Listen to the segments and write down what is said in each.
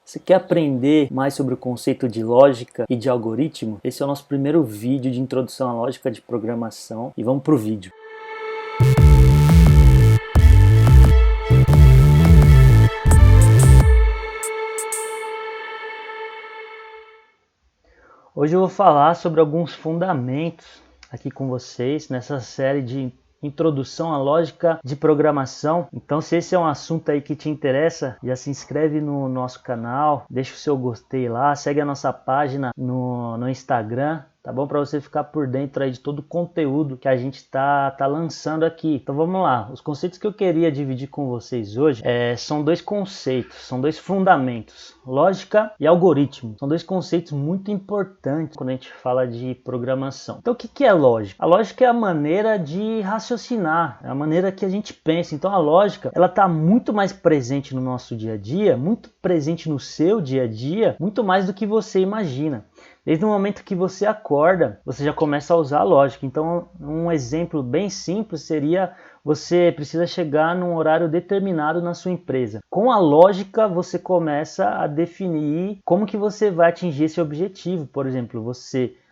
Você quer aprender mais sobre o conceito de lógica e de algoritmo? Esse é o nosso primeiro vídeo de introdução à lógica de programação e vamos para o vídeo. Hoje eu vou falar sobre alguns fundamentos aqui com vocês nessa série de introdução à lógica de programação. Então, se esse é um assunto aí que te interessa, já se inscreve no nosso canal, deixa o seu gostei lá, segue a nossa página no Instagram, tá bom? Para você ficar por dentro aí de todo o conteúdo que a gente tá lançando aqui. Então vamos lá, os conceitos que eu queria dividir com vocês hoje são dois conceitos, são dois fundamentos, lógica e algoritmo. São dois conceitos muito importantes quando a gente fala de programação. Então o que é lógica? A lógica é a maneira de raciocinar, é a maneira que a gente pensa. Então a lógica, ela está muito mais presente no nosso dia a dia, muito presente no seu dia a dia, muito mais do que você imagina. Desde o momento que você acorda, você já começa a usar a lógica. Então, um exemplo bem simples seria: você precisa chegar num horário determinado na sua empresa. Com a lógica, você começa a definir como que você vai atingir esse objetivo. Por exemplo,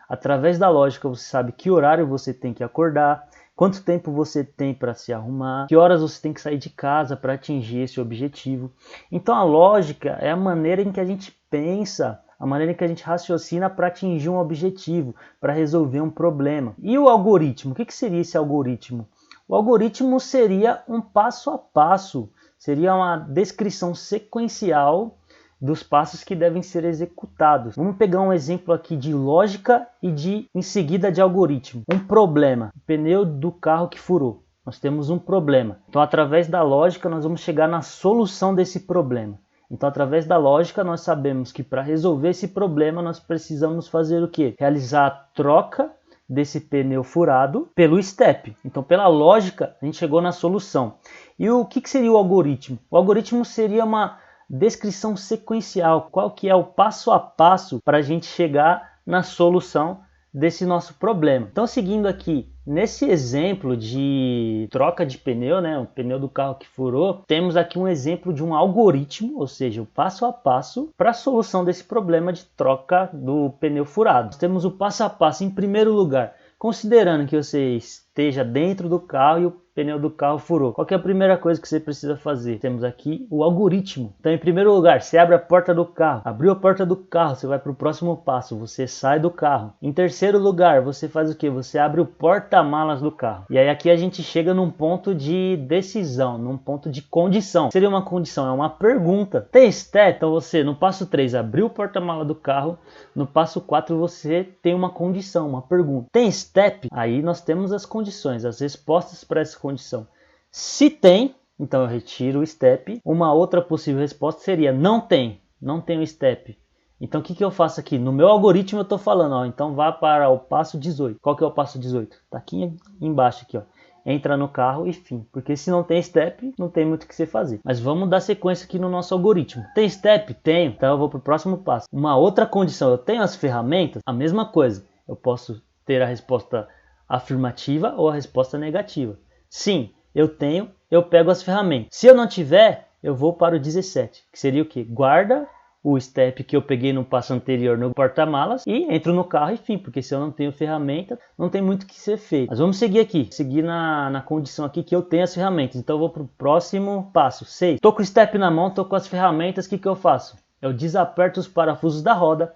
através da lógica, você sabe que horário você tem que acordar, quanto tempo você tem para se arrumar, que horas você tem que sair de casa para atingir esse objetivo. Então, a lógica é a maneira em que a gente pensa, a maneira que a gente raciocina para atingir um objetivo, para resolver um problema. E o algoritmo? O que seria esse algoritmo? O algoritmo seria um passo a passo, seria uma descrição sequencial dos passos que devem ser executados. Vamos pegar um exemplo aqui de lógica e em seguida de algoritmo. Um problema, o pneu do carro que furou. Nós temos um problema. Então, através da lógica, nós vamos chegar na solução desse problema. Então, através da lógica, nós sabemos que para resolver esse problema, nós precisamos fazer o quê? Realizar a troca desse pneu furado pelo step. Então, pela lógica, a gente chegou na solução. E o que seria o algoritmo? O algoritmo seria uma descrição sequencial. Qual que é o passo a passo para a gente chegar na solução desse nosso problema. Então, seguindo aqui, nesse exemplo de troca de pneu, o pneu do carro que furou, temos aqui um exemplo de um algoritmo, ou seja, o passo a passo para a solução desse problema de troca do pneu furado. Nós temos o passo a passo em primeiro lugar, considerando que você esteja dentro do carro e o pneu do carro furou. Qual que é a primeira coisa que você precisa fazer? Temos aqui o algoritmo. Então, em primeiro lugar, você abre a porta do carro. Abriu a porta do carro, você vai para o próximo passo, você sai do carro. Em terceiro lugar, você faz o quê? Você abre o porta-malas do carro. E aí aqui a gente chega num ponto de decisão, num ponto de condição. Seria uma condição, é uma pergunta. Tem step? Então você, no passo 3, abriu o porta-malas do carro. No passo 4, você tem uma condição, uma pergunta. Tem step? Aí nós temos as condições, as respostas para essa condição. Se tem, então eu retiro o step. Uma outra possível resposta seria: não tem o step. Então o que eu faço aqui? No meu algoritmo eu estou falando, então vá para o passo 18. Qual que é o passo 18? Está aqui embaixo, aqui, ó. Entra no carro e fim. Porque se não tem step, não tem muito o que você fazer. Mas vamos dar sequência aqui no nosso algoritmo. Tem step? Tenho. Então eu vou para o próximo passo. Uma outra condição, eu tenho as ferramentas? A mesma coisa. Eu posso ter a resposta afirmativa ou a resposta negativa. Sim, eu tenho, eu pego as ferramentas. Se eu não tiver, eu vou para o 17, que seria o quê? Guarda o step que eu peguei no passo anterior no porta-malas e entro no carro e fim, porque se eu não tenho ferramenta, não tem muito o que ser feito. Mas vamos seguir aqui, na condição aqui que eu tenho as ferramentas. Então eu vou para o próximo passo, 6. Estou com o step na mão, estou com as ferramentas, o que eu faço? Eu desaperto os parafusos da roda.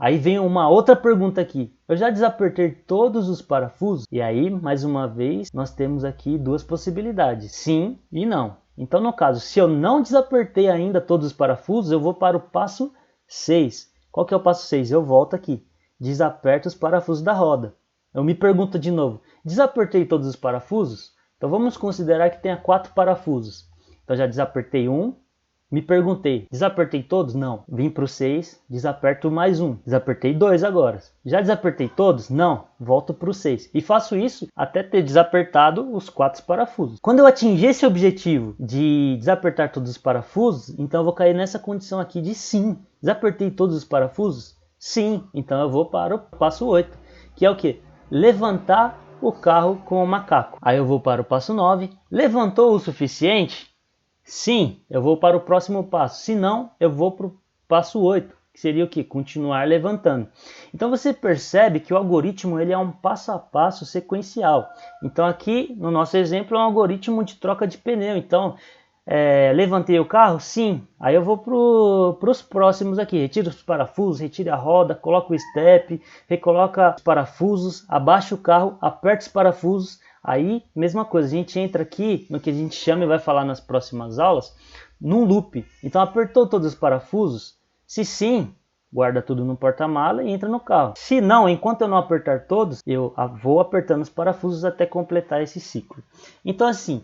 Aí vem uma outra pergunta aqui. Eu já desapertei todos os parafusos? E aí, mais uma vez, nós temos aqui duas possibilidades. Sim e não. Então, no caso, se eu não desapertei ainda todos os parafusos, eu vou para o passo 6. Qual que é o passo 6? Eu volto aqui. Desaperto os parafusos da roda. Eu me pergunto de novo. Desapertei todos os parafusos? Então, vamos considerar que tenha 4 parafusos. Então, já desapertei um. Me perguntei, desapertei todos? Não. Vim para o 6, desaperto mais um. Desapertei 2 agora. Já desapertei todos? Não. Volto para o 6. E faço isso até ter desapertado os 4 parafusos. Quando eu atingir esse objetivo de desapertar todos os parafusos, então eu vou cair nessa condição aqui de sim. Desapertei todos os parafusos? Sim. Então eu vou para o passo 8, que é o quê? Levantar o carro com o macaco. Aí eu vou para o passo 9. Levantou o suficiente? Sim, eu vou para o próximo passo. Se não, eu vou para o passo 8, que seria o que? Continuar levantando. Então você percebe que o algoritmo ele é um passo a passo sequencial. Então aqui no nosso exemplo é um algoritmo de troca de pneu. Então levantei o carro? Sim. Aí eu vou para os próximos aqui. Retira os parafusos, retira a roda, coloca o step, recoloca os parafusos, abaixa o carro, aperta os parafusos. Aí, mesma coisa, a gente entra aqui no que a gente chama e vai falar nas próximas aulas, num loop. Então apertou todos os parafusos? Se sim, guarda tudo no porta-mala e entra no carro. Se não, enquanto eu não apertar todos, eu vou apertando os parafusos até completar esse ciclo. Então assim,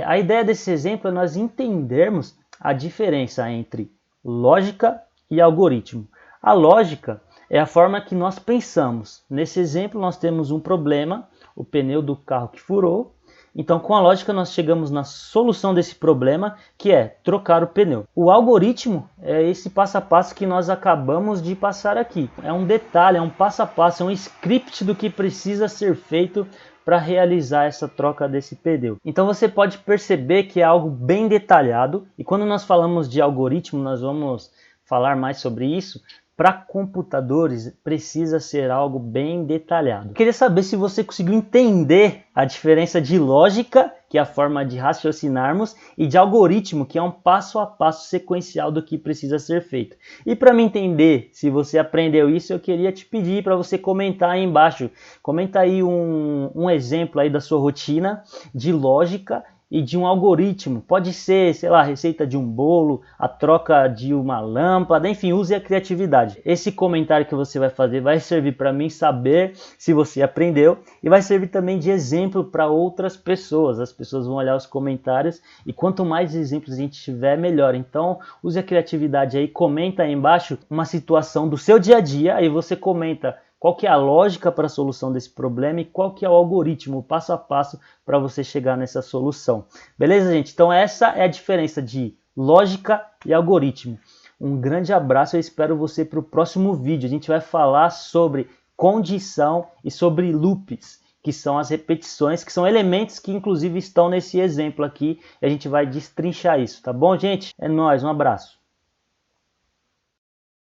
a ideia desse exemplo é nós entendermos a diferença entre lógica e algoritmo. A lógica é a forma que nós pensamos. Nesse exemplo nós temos um problema, o pneu do carro que furou. Então, com a lógica, nós chegamos na solução desse problema, que é trocar o pneu. O algoritmo é esse passo a passo que nós acabamos de passar aqui. É um detalhe, é um passo a passo, é um script do que precisa ser feito para realizar essa troca desse pneu. Então você pode perceber que é algo bem detalhado, e quando nós falamos de algoritmo, nós vamos falar mais sobre isso. Para computadores precisa ser algo bem detalhado. Eu queria saber se você conseguiu entender a diferença de lógica, que é a forma de raciocinarmos, e de algoritmo, que é um passo a passo sequencial do que precisa ser feito. E para me entender se você aprendeu isso, eu queria te pedir para você comentar aí embaixo. Comenta aí um exemplo aí da sua rotina de lógica e de um algoritmo. Pode ser, sei lá, a receita de um bolo, a troca de uma lâmpada, enfim, use a criatividade. Esse comentário que você vai fazer vai servir para mim saber se você aprendeu e vai servir também de exemplo para outras pessoas. As pessoas vão olhar os comentários e quanto mais exemplos a gente tiver, melhor. Então, use a criatividade aí, comenta aí embaixo uma situação do seu dia a dia, aí você comenta qual que é a lógica para a solução desse problema e qual que é o algoritmo, o passo a passo para você chegar nessa solução. Beleza, gente? Então essa é a diferença de lógica e algoritmo. Um grande abraço, eu espero você para o próximo vídeo. A gente vai falar sobre condição e sobre loops, que são as repetições, que são elementos que inclusive estão nesse exemplo aqui. E a gente vai destrinchar isso, tá bom, gente? É nóis, um abraço.